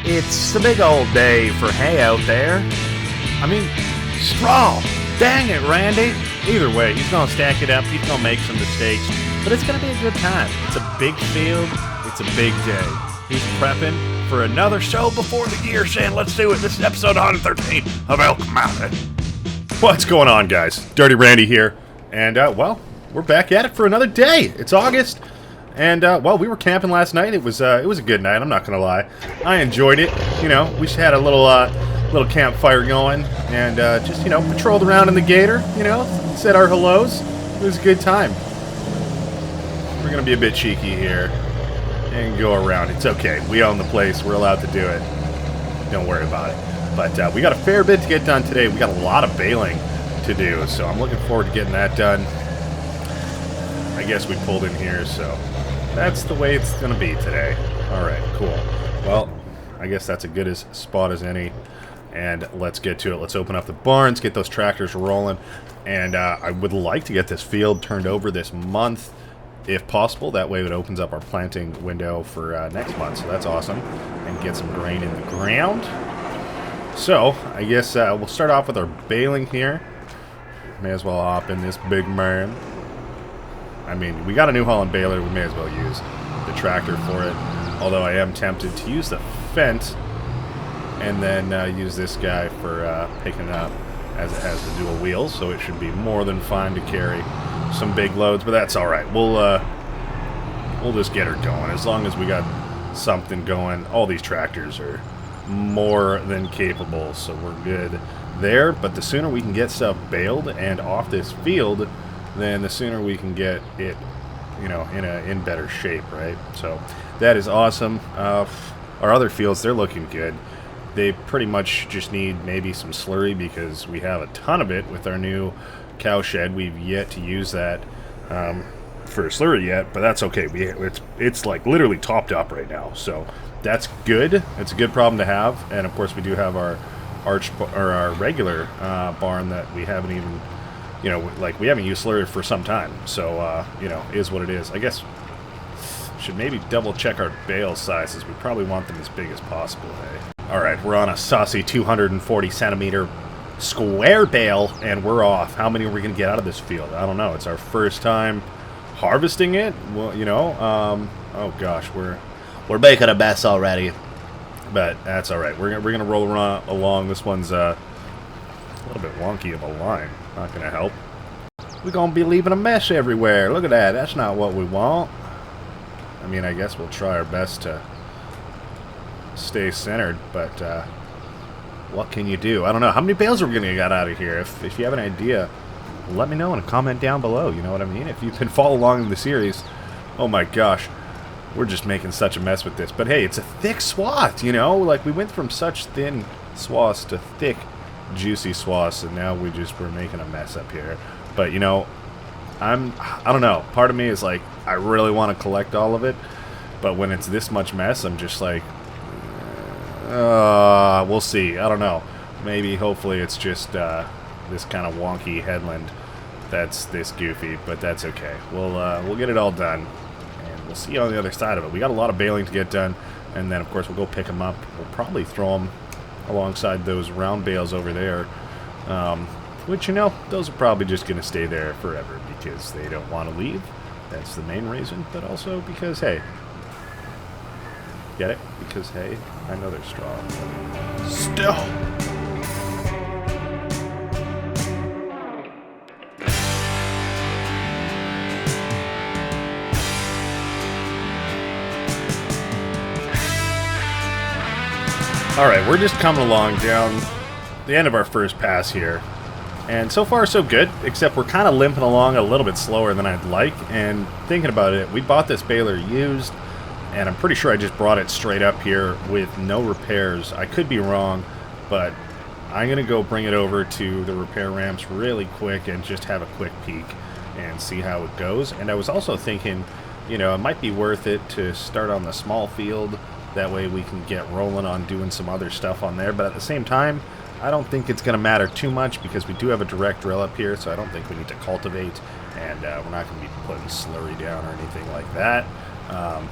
It's a big old day for hay out there. I mean, straw. Dang it, Randy. Either way, he's going to stack it up. He's going to make some mistakes. But it's going to be a good time. It's a big field. It's a big day. He's prepping for another show before the year, saying, let's do it. This is episode 113 of Elk Mountain. What's going on, guys? Dirty Randy here. And, well, we're back at it for another day. It's August. And, well, we were camping last night. It was a good night, I'm not going to lie. I enjoyed it. You know, we just had a little campfire going. And, just, you know, patrolled around in the gator, you know, said our hellos. It was a good time. We're going to be a bit cheeky here and go around. It's okay. We own the place. We're allowed to do it. Don't worry about it. But we got a fair bit to get done today. We got a lot of baling to do, so I'm looking forward to getting that done. I guess we pulled in here, so that's the way it's going to be today. Alright, cool. Well, I guess that's as good a spot as any. And let's get to it. Let's open up the barns, get those tractors rolling. And I would like to get this field turned over this month, if possible. That way it opens up our planting window for next month. So that's awesome. And get some grain in the ground. So, I guess we'll start off with our baling here. May as well hop in this big man. I mean, we got a New Holland baler. We may as well use the tractor for it. Although I am tempted to use the fence and then use this guy for picking up, as it has the dual wheels. So it should be more than fine to carry some big loads. But that's all right. We'll just get her going. As long as we got something going. All these tractors are more than capable, so we're good there. But the sooner we can get stuff baled and off this field, then the sooner we can get it, you know, in better shape, right? So that is awesome. Our other fields, they're looking good. They pretty much just need maybe some slurry because we have a ton of it with our new cow shed. We've yet to use that for slurry yet, but that's okay. It's like literally topped up right now, so that's good. It's a good problem to have. And of course we do have our our regular barn that we haven't even, you know, like we haven't used slurry for some time. So you know, is what it is. I guess should maybe double check our bale sizes. We probably want them as big as possible. All right, we're on a saucy 240 centimeter square bale, and we're off. How many are we gonna get out of this field? I don't know. It's our first time harvesting it. Well, you know, oh gosh, we're making a mess already, but that's all right. We're gonna roll around along. This one's a little bit wonky of a line. Not gonna help. We're gonna be leaving a mess everywhere. Look at that. That's not what we want. I mean, I guess we'll try our best to stay centered, but what can you do? I don't know. How many bales are we gonna get out of here? If you have an idea, let me know in a comment down below. You know what I mean? If you've been following along in the series, oh my gosh. We're just making such a mess with this. But hey, it's a thick swath, you know? Like, we went from such thin swaths to thick, juicy swaths, and now we're making a mess up here. But, you know, I don't know. Part of me is like, I really want to collect all of it. But when it's this much mess, I'm just like, we'll see. I don't know. Maybe, hopefully, it's just this kind of wonky headland that's this goofy. But that's okay. We'll get it all done. We'll see you on the other side of it. We got a lot of baling to get done, and then of course we'll go pick them up. We'll probably throw them alongside those round bales over there, which, you know, those are probably just going to stay there forever because they don't want to leave. That's the main reason, but also because, hey, get it? Because, hey, I know they're strong. Still. Alright, we're just coming along down the end of our first pass here. And so far so good, except we're kind of limping along a little bit slower than I'd like. And thinking about it, we bought this baler used, and I'm pretty sure I just brought it straight up here with no repairs. I could be wrong, but I'm going to go bring it over to the repair ramps really quick and just have a quick peek and see how it goes. And I was also thinking, you know, it might be worth it to start on the small field. That way we can get rolling on doing some other stuff on there. But at the same time, I don't think it's going to matter too much because we do have a direct drill up here, so I don't think we need to cultivate. And we're not going to be putting slurry down or anything like that.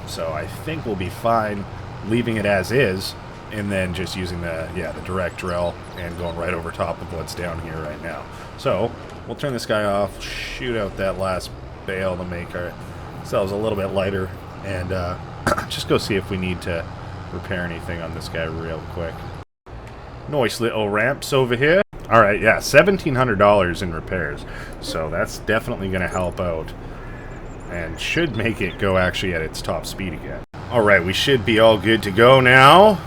So I think we'll be fine leaving it as is. and then just using the direct drill and going right over top of what's down here right now. So we'll turn this guy off, shoot out that last bale to make ourselves a little bit lighter, and just go see if we need to repair anything on this guy real quick. Nice little ramps over here. Alright, yeah, $1,700 in repairs, so that's definitely going to help out and should make it go actually at its top speed again. Alright, we should be all good to go now.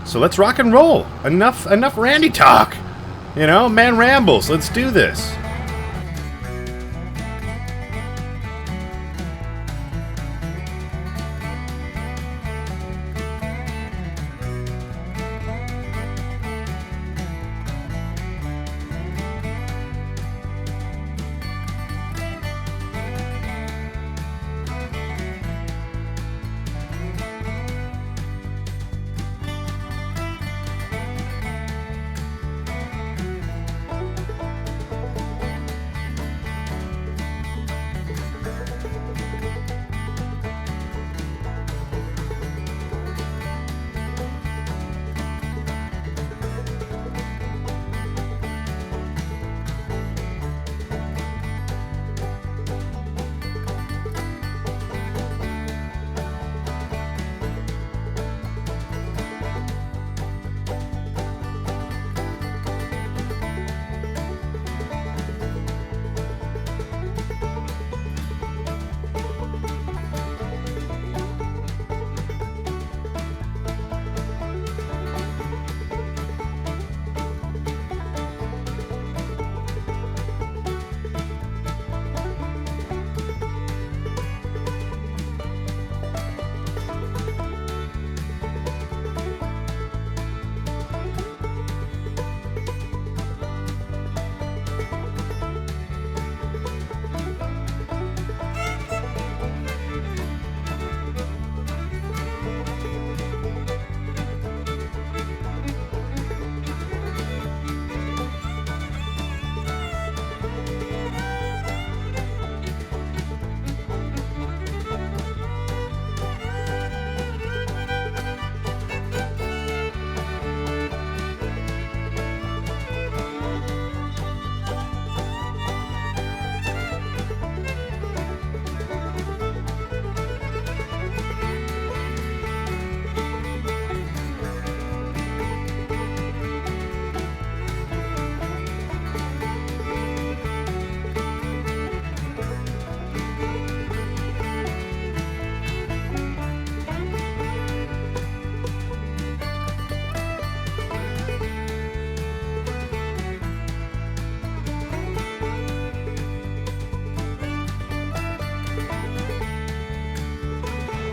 So let's rock and roll. Enough Randy talk. You know, man rambles. Let's do this.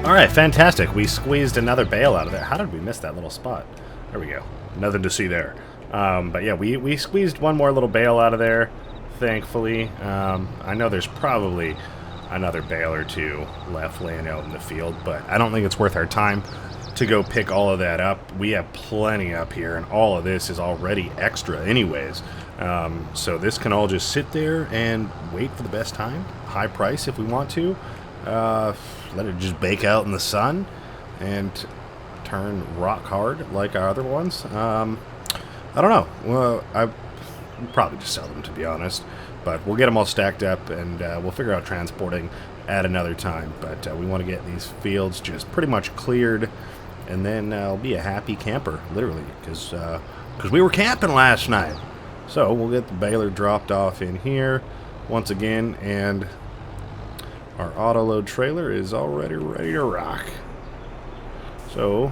Alright, fantastic. We squeezed another bale out of there. How did we miss that little spot? There we go. Nothing to see there. But yeah, we squeezed one more little bale out of there, thankfully. I know there's probably another bale or two left laying out in the field, but I don't think it's worth our time to go pick all of that up. We have plenty up here, and all of this is already extra anyways. So this can all just sit there and wait for the best time. High price if we want to. Let it just bake out in the sun and turn rock hard like our other ones. I don't know. Well, I probably just sell them, to be honest. But we'll get them all stacked up, and we'll figure out transporting at another time. But we want to get these fields just pretty much cleared, and then I'll be a happy camper, literally, because we were camping last night. So we'll get the baler dropped off in here once again, and our auto-load trailer is already ready to rock. So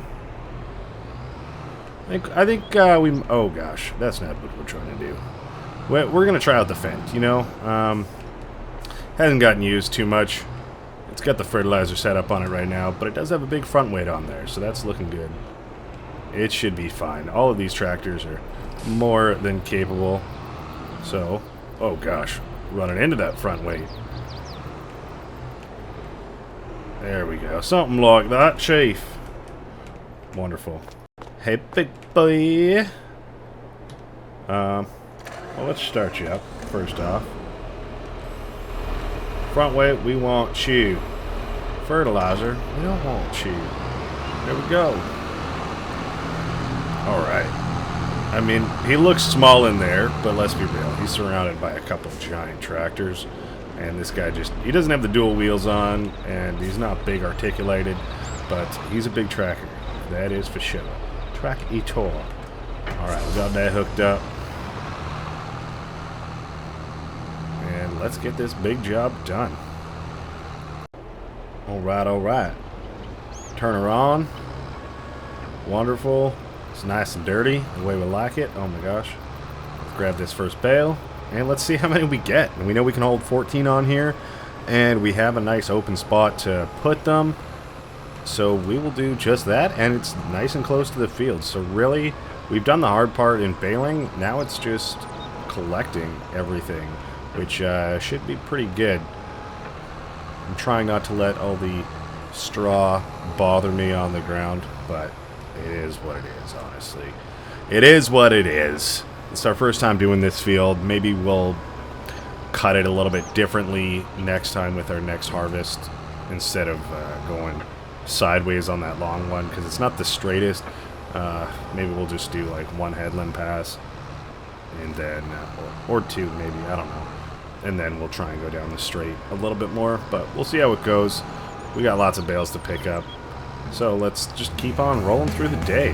I think we... Oh, gosh. That's not what we're trying to do. We're going to try out the Fendt, you know. Hasn't gotten used too much. It's got the fertilizer set up on it right now, but it does have a big front weight on there, so that's looking good. It should be fine. All of these tractors are more than capable. So, oh, gosh. Running into that front weight. There we go. Something like that, Chief. Wonderful. Hey, big boy. Well, let's start you up, first off. Front weight, we want chew. Fertilizer, we don't want chew. There we go. All right. I mean, he looks small in there, but let's be real. He's surrounded by a couple of giant tractors. And this guy he doesn't have the dual wheels on, and he's not big articulated, but he's a big tracker. That is for sure. Track-etor. All right, we got that hooked up. And let's get this big job done. All right. Turn her on. Wonderful. It's nice and dirty, the way we like it. Oh my gosh. Let's grab this first bale, and let's see how many we get. And we know we can hold 14 on here, and we have a nice open spot to put them. So we will do just that, and it's nice and close to the field. So really, we've done the hard part in baling. Now it's just collecting everything, which should be pretty good. I'm trying not to let all the straw bother me on the ground, but it is what it is, honestly. It is what it is. It's our first time doing this field. Maybe we'll cut it a little bit differently next time with our next harvest instead of going sideways on that long one, because it's not the straightest. Maybe we'll just do like one headland pass and then or two maybe, I don't know, and then we'll try and go down the straight a little bit more, but we'll see how it goes. We got lots of bales to pick up, so let's just keep on rolling through the day.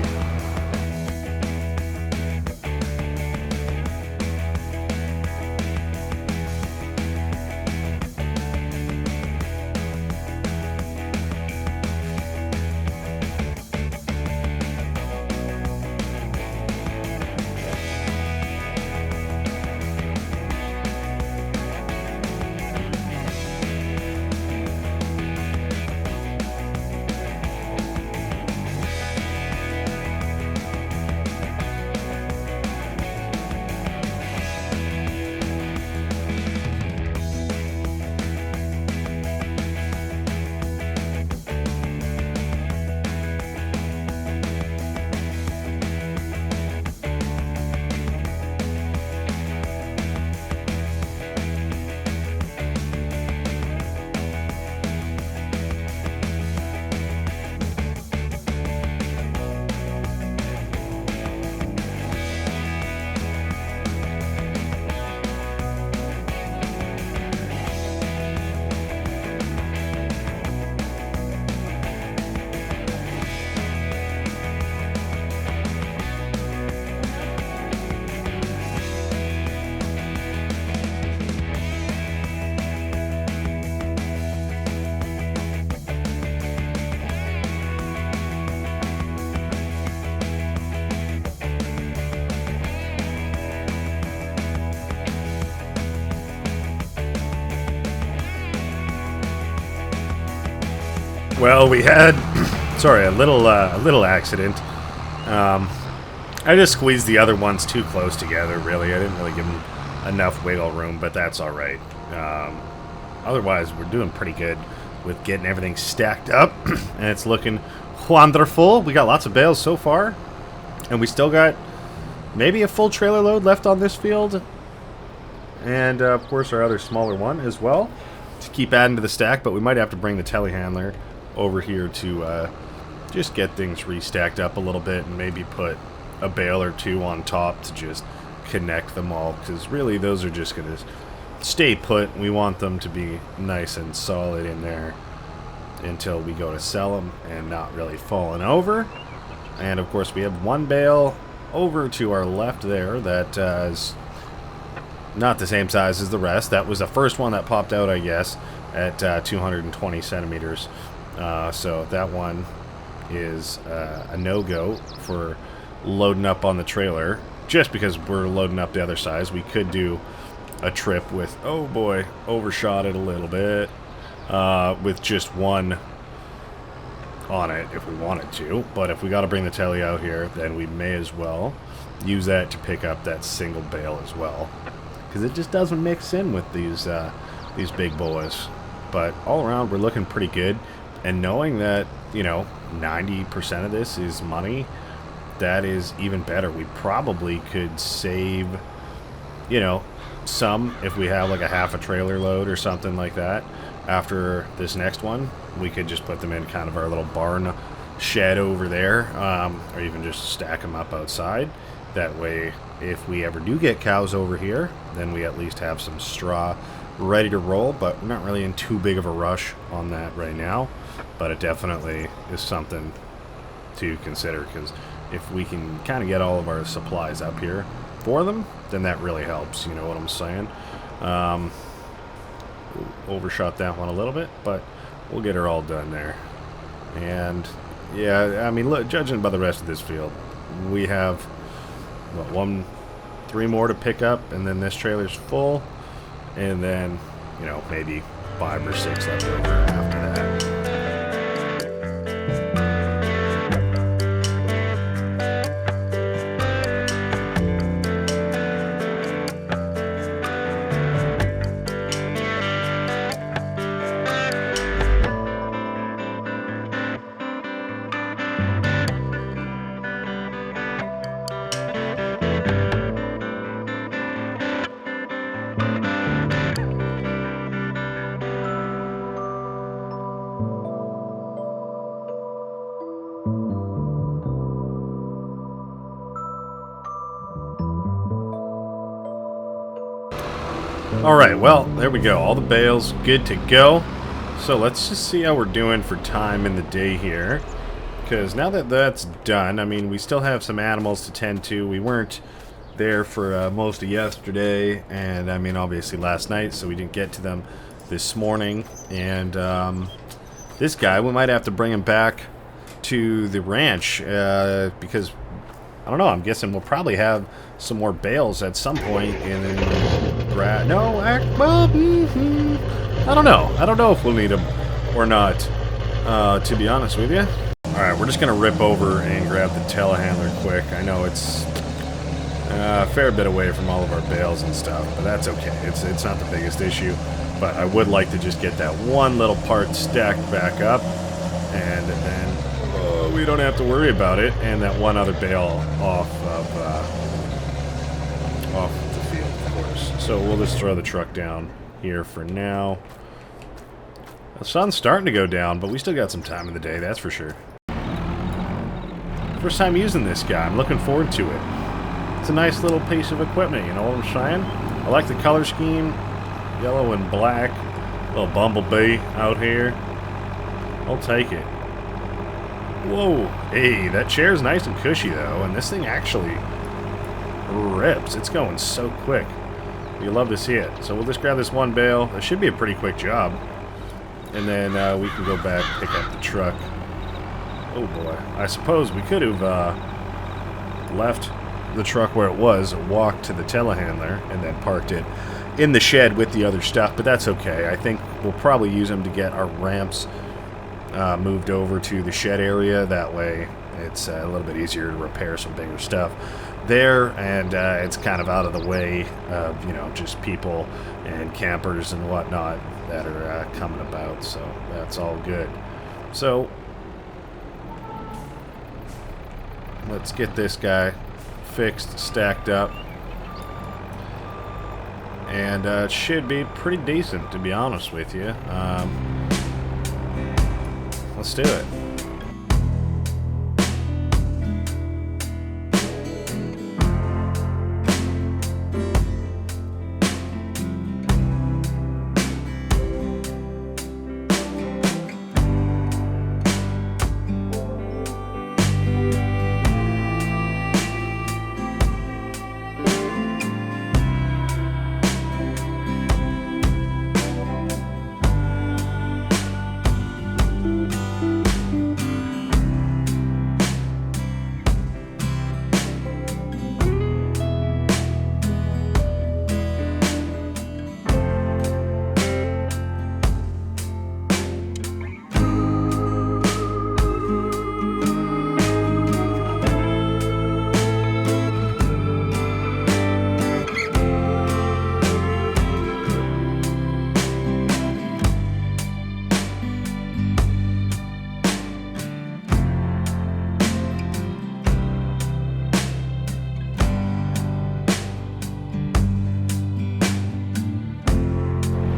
Well, we had, sorry, a little accident. I just squeezed the other ones too close together, really. I didn't really give them enough wiggle room, but that's all right. Otherwise, we're doing pretty good with getting everything stacked up, and it's looking wonderful. We got lots of bales so far, and we still got maybe a full trailer load left on this field, and of course our other smaller one as well to keep adding to the stack, but we might have to bring the telehandler over here to just get things restacked up a little bit and maybe put a bale or two on top to just connect them all, because really those are just going to stay put. We want them to be nice and solid in there until we go to sell them and not really falling over. And of course we have one bale over to our left there that is not the same size as the rest. That was the first one that popped out, I guess, at 220 centimeters. So that one is a no-go for loading up on the trailer, just because we're loading up the other size. We could do a trip with, oh boy, overshot it a little bit, with just one on it if we wanted to. But if we got to bring the telly out here, then we may as well use that to pick up that single bale as well, because it just doesn't mix in with these big boys. But all around, we're looking pretty good. And knowing that, you know, 90% of this is money, that is even better. We probably could save, you know, some if we have like a half a trailer load or something like that. After this next one, we could just put them in kind of our little barn shed over there, or even just stack them up outside. That way, if we ever do get cows over here, then we at least have some straw ready to roll, but we're not really in too big of a rush on that right now. But it definitely is something to consider, because if we can kind of get all of our supplies up here for them, then that really helps, you know what I'm saying? Overshot that one a little bit, but we'll get her all done there. And yeah, I mean, look, judging by the rest of this field, we have what, 3 more to pick up, and then this trailer's full, and then, you know, maybe 5 or 6 left over after that. Alright, well, there we go. All the bales good to go. So let's just see how we're doing for time in the day here. Because now that that's done, I mean, we still have some animals to tend to. We weren't there for most of yesterday, and I mean, obviously last night, so we didn't get to them this morning. And this guy, we might have to bring him back to the ranch, because, I don't know, I'm guessing we'll probably have some more bales at some point in no, well, I don't know. I don't know if we'll need them or not, to be honest with you. Alright, we're just going to rip over and grab the telehandler quick. I know it's a fair bit away from all of our bales and stuff, but that's okay. It's not the biggest issue, but I would like to just get that one little part stacked back up, and then we don't have to worry about it, and that one other bale off the field, of course. So we'll just throw the truck down here for now. The sun's starting to go down, but we still got some time in the day, that's for sure. First time using this guy, I'm looking forward to it. It's a nice little piece of equipment, you know what I'm saying? I like the color scheme, yellow and black, little bumblebee out here. I'll take it. Whoa, hey, that chair's nice and cushy though, and this thing actually rips. It's going so quick. You love to see it. So we'll just grab this one bale. It should be a pretty quick job. And then we can go back, pick up the truck. Oh boy. I suppose we could have left the truck where it was, walked to the telehandler, and then parked it in the shed with the other stuff, but that's okay. I think we'll probably use them to get our ramps moved over to the shed area. That way it's a little bit easier to repair some bigger stuff there, and it's kind of out of the way of, you know, just people and campers and whatnot that are coming about, so that's all good. So let's get this guy fixed, stacked up, and it should be pretty decent, to be honest with you. Let's do it.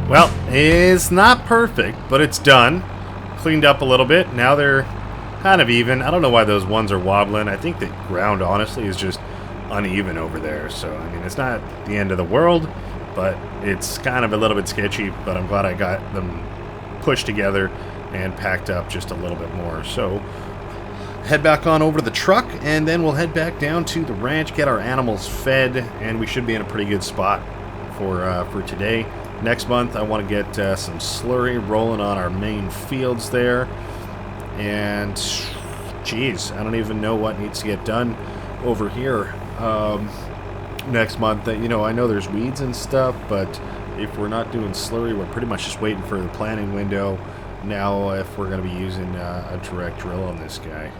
Well, it's not perfect, but it's done. Cleaned up a little bit. Now they're kind of even. I don't know why those ones are wobbling. I think the ground, honestly, is just uneven over there. So, I mean, it's not the end of the world, but it's kind of a little bit sketchy. But I'm glad I got them pushed together and packed up just a little bit more. So, head back on over to the truck, and then we'll head back down to the ranch, get our animals fed, and we should be in a pretty good spot for today. Next month, I want to get some slurry rolling on our main fields there. And, geez, I don't even know what needs to get done over here next month. You know, I know there's weeds and stuff, but if we're not doing slurry, we're pretty much just waiting for the planting window now if we're going to be using a direct drill on this guy.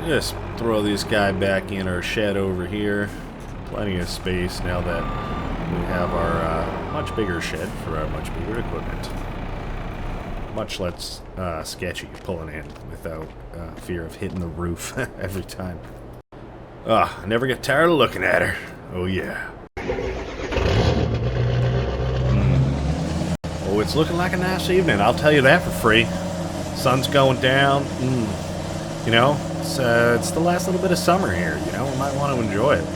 Just throw this guy back in our shed over here. Plenty of space now that we have our much bigger shed for our much bigger equipment. Much less sketchy pulling in without fear of hitting the roof every time. I never get tired of looking at her. Oh yeah. Oh, it's looking like a nice evening, I'll tell you that for free. Sun's going down. You know, it's the last little bit of summer here, you know, we might want to enjoy it.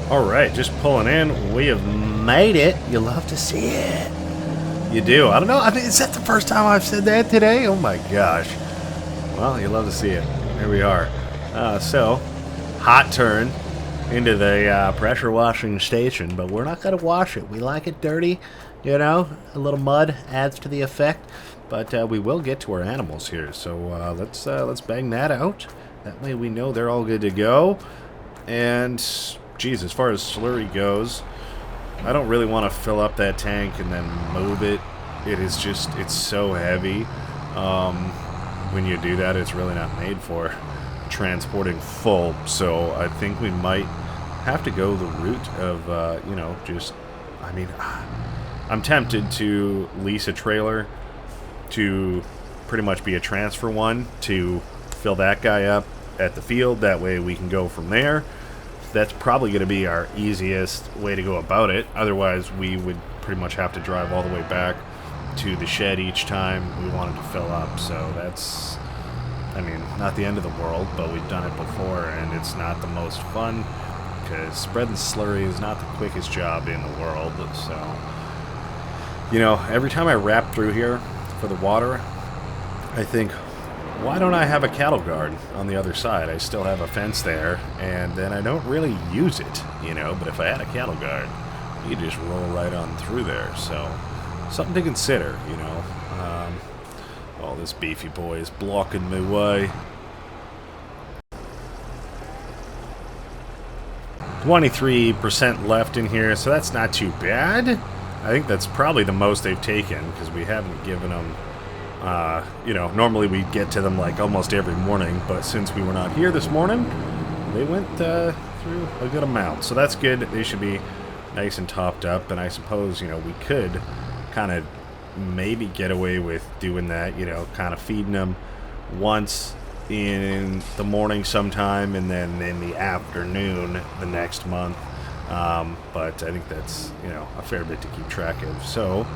Alright, just pulling in, we have made it. You love to see it. You do. I don't know, I mean, is that the first time I've said that today? Oh my gosh. Well, you love to see it. Here we are. So, hot turn into the pressure washing station, but we're not going to wash it. We like it dirty, you know, a little mud adds to the effect, but we will get to our animals here, so let's bang that out. That way we know they're all good to go. And geez, as far as slurry goes, I don't really want to fill up that tank and then move it. It is just, it's so heavy. When you do that, it's really not made for transporting full, so I think we might have to go the route of, you know, just, I mean, I'm tempted to lease a trailer to pretty much be a transfer one to fill that guy up at the field. That way we can go from there. That's probably going to be our easiest way to go about it. Otherwise, we would pretty much have to drive all the way back to the shed each time we wanted to fill up, so that's, I mean, not the end of the world, but we've done it before, and it's not the most fun, because spreading slurry is not the quickest job in the world, so, you know, every time I wrap through here for the water, I think, why don't I have a cattle guard on the other side? I still have a fence there, and then I don't really use it, you know, but if I had a cattle guard, you just roll right on through there, so something to consider, you know. Oh, this beefy boy is blocking my way. 23% left in here, so that's not too bad. I think that's probably the most they've taken, because we haven't given them, you know, normally we get to them like almost every morning, but since we were not here this morning, they went through a good amount. So that's good. They should be nice and topped up, and I suppose, you know, we could kind of maybe get away with doing that, you know, kind of feeding them once in the morning sometime and then in the afternoon the next month. But I think that's, you know, a fair bit to keep track of. So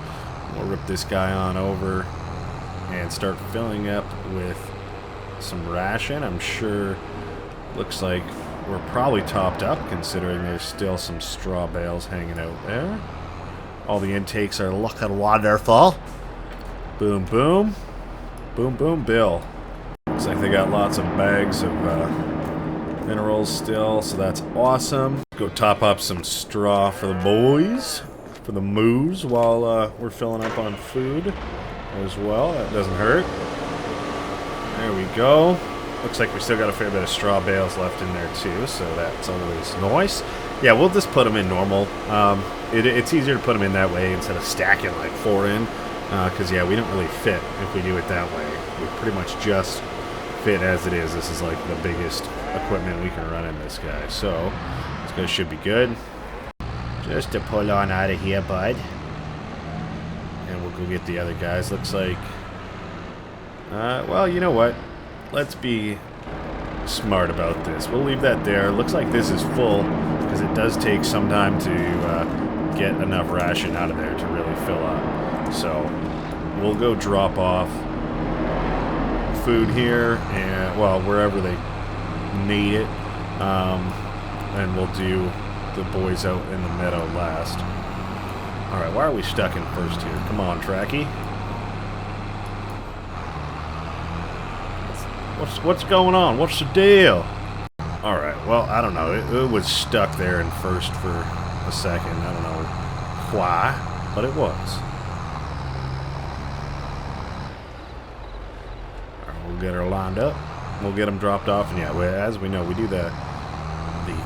we'll rip this guy on over and start filling up with some ration. I'm sure, looks like we're probably topped up considering there's still some straw bales hanging out there. All the intakes are looking wonderful. Boom, boom. Boom, boom, Bill. Looks like they got lots of bags of minerals still, so that's awesome. Go top up some straw for the boys, for the moose, while we're filling up on food as well. That doesn't hurt. There we go. Looks like we still got a fair bit of straw bales left in there too, so that's always nice. Yeah, we'll just put them in normal. It's easier to put them in that way instead of stacking like 4 in, because yeah, we don't really fit if we do it that way. We pretty much just fit as it is. This is like the biggest equipment we can run in this guy, so this guy should be good. Just to pull on out of here, bud. And we'll go get the other guys. Looks like, well, you know what? Let's be smart about this. We'll leave that there. Looks like this is full because it does take some time to get enough ration out of there to really fill up. So we'll go drop off food here and, well, wherever they need it. And we'll do the boys out in the meadow last. Alright, why are we stuck in first here? Come on, Tracky. What's going on? What's the deal? Alright, well, I don't know. It was stuck there in first for a second. I don't know why, but it was. Alright, we'll get her lined up. We'll get them dropped off. And yeah, as we know, we do the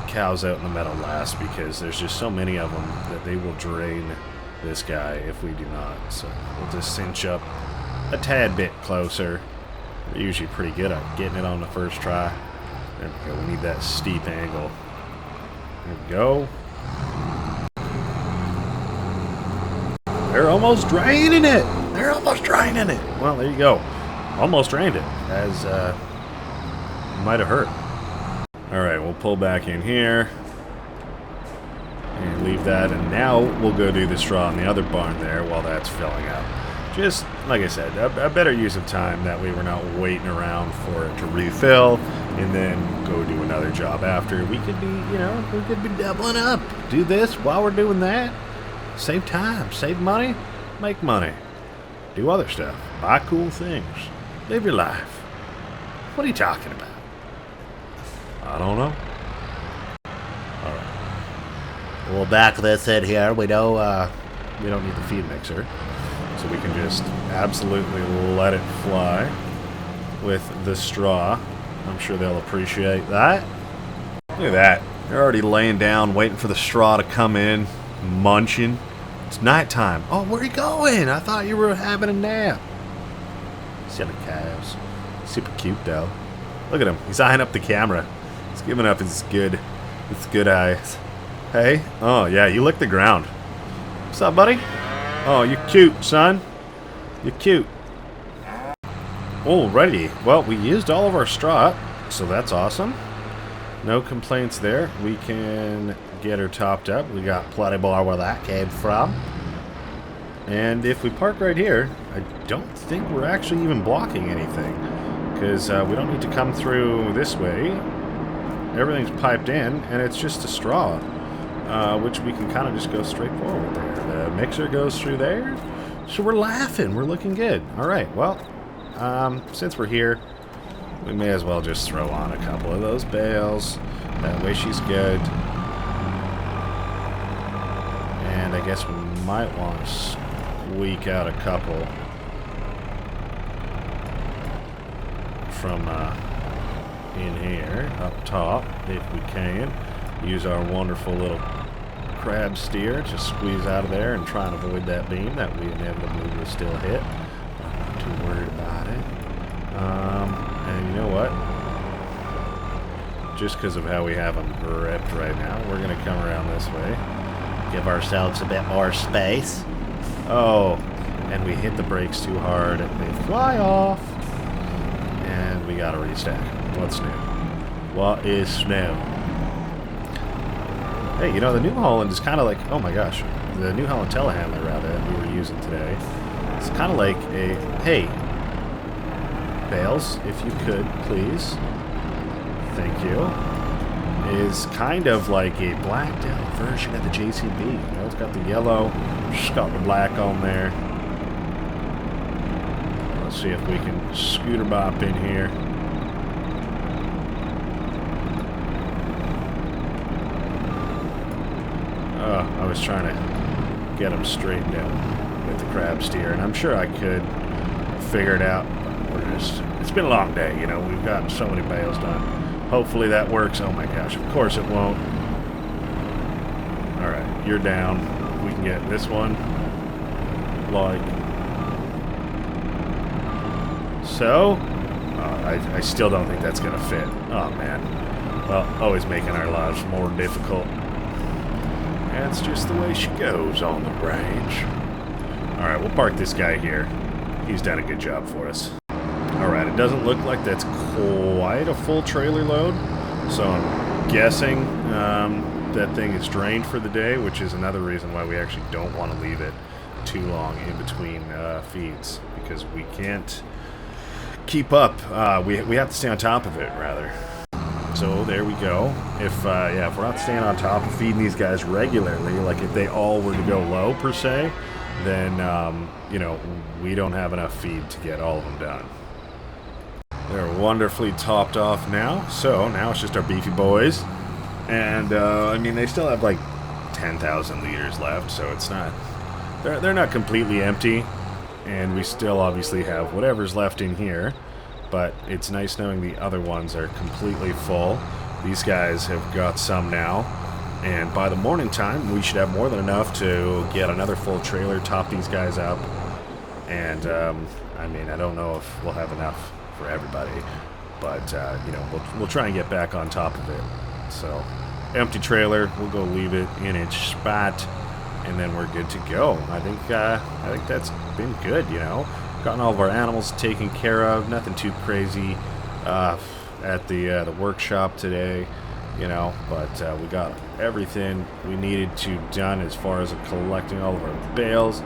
cows out in the meadow last because there's just so many of them that they will drain this guy if we do not. So we'll just cinch up a tad bit closer. We're usually pretty good at getting it on the first try. There we go. We need that steep angle. There we go. They're almost draining it. They're almost draining it. Well, there you go. Almost drained it, as might have hurt. All right, we'll pull back in here and leave that. And now we'll go do the straw in the other barn there while that's filling up. Just, like I said, a better use of time. That way we're not waiting around for it to refill and then go do another job after. We could be, you know, we could be doubling up. Do this while we're doing that. Save time, save money, make money. Do other stuff. Buy cool things. Live your life. What are you talking about? I don't know. Alright. We'll back this in here. We know, we don't need the feed mixer. So we can just absolutely let it fly with the straw. I'm sure they'll appreciate that. Look at that. They're already laying down, waiting for the straw to come in, munching. It's nighttime. Oh, where are you going? I thought you were having a nap. Silly cows. Super cute, though. Look at him. He's eyeing up the camera. He's giving up his good eyes. Hey? Oh, yeah, you lick the ground. What's up, buddy? Oh, you're cute, son. You're cute. Alrighty. Well, we used all of our straw up, so that's awesome. No complaints there. We can get her topped up. We got plenty more where that came from. And if we park right here, I don't think we're actually even blocking anything. Because we don't need to come through this way. Everything's piped in, and it's just a straw. Which we can kind of just go straight forward there. The mixer goes through there. So we're laughing. We're looking good. Alright, well, since we're here, we may as well just throw on a couple of those bales. That way she's good. And I guess we might want to squeak out a couple from in here, up top, if we can. Use our wonderful little crab steer to squeeze out of there and try and avoid that beam that we inevitably will still hit. I'm not too worried about it. And you know what? Just because of how we have them prepped right now, we're going to come around this way. Give ourselves a bit more space. Oh, and we hit the brakes too hard and they fly off. And we got to restack. What's new? What is new? Hey, you know, the New Holland is kind of like, oh my gosh, the New Holland telehandler rather that we were using today. It's kind of like a, hey, bales, if you could, please. Thank you. Is kind of like a blacked out version of the JCB. You know, it's got the yellow, just got the black on there. Let's see if we can scooter bop in here. I was trying to get them straightened out with the crab steer, and I'm sure I could figure it out, but we're just, it's been a long day, you know, we've got so many bales done. Hopefully that works. Oh my gosh, of course it won't. Alright, you're down. We can get this one, like so. I still don't think that's gonna fit. Oh man. Well, always making our lives more difficult. That's just the way she goes on the range. Alright, we'll park this guy here. He's done a good job for us. Alright, it doesn't look like that's quite a full trailer load, so I'm guessing that thing is drained for the day, which is another reason why we actually don't want to leave it too long in between feeds, because we can't keep up. We have to stay on top of it, rather. So there we go. If we're not staying on top of feeding these guys regularly, like if they all were to go low per se, then you know, we don't have enough feed to get all of them done. They're wonderfully topped off now, so now it's just our beefy boys. And, I mean, they still have, like, 10,000 liters left, so it's not... They're not completely empty, and we still obviously have whatever's left in here, but it's nice knowing the other ones are completely full. These guys have got some now, and by the morning time, we should have more than enough to get another full trailer, top these guys up, and, I mean, I don't know if we'll have enough for everybody, but you know, we'll try and get back on top of it. So empty trailer, we'll go leave it in its spot, and then we're good to go. I think that's been good. You know, gotten all of our animals taken care of. Nothing too crazy at the workshop today. You know, but we got everything we needed to done as far as collecting all of our bales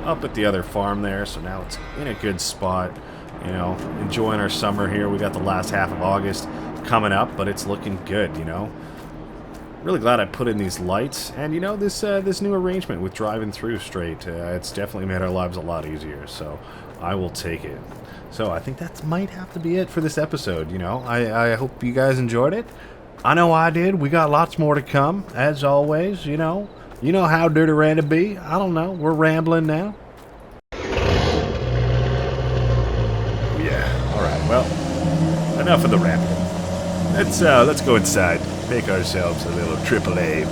up at the other farm there. So now it's in a good spot. You know, enjoying our summer here. We got the last half of August coming up, but it's looking good, you know. Really glad I put in these lights, and you know, this new arrangement with driving through straight, it's definitely made our lives a lot easier, so I will take it. So I think that might have to be it for this episode, you know. I hope you guys enjoyed it. I know I did. We got lots more to come, as always, you know. You know how Dirty Randy be. I don't know. We're rambling now. Well, enough of the rambling. Let's go inside, make ourselves a little AAA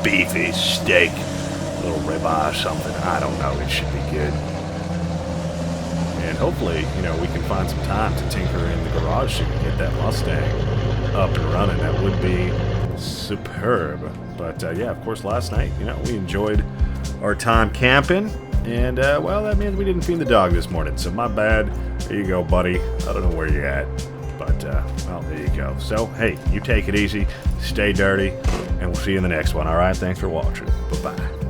beefy steak, a little ribeye or something. I don't know. It should be good. And hopefully, you know, we can find some time to tinker in the garage so we can get that Mustang up and running. That would be superb. But yeah, of course, last night, you know, we enjoyed our time camping. And, well, that means we didn't feed the dog this morning, so my bad. There you go, buddy. I don't know where you're at, but, well, there you go. So, hey, you take it easy, stay dirty, and we'll see you in the next one, all right? Thanks for watching. Bye-bye.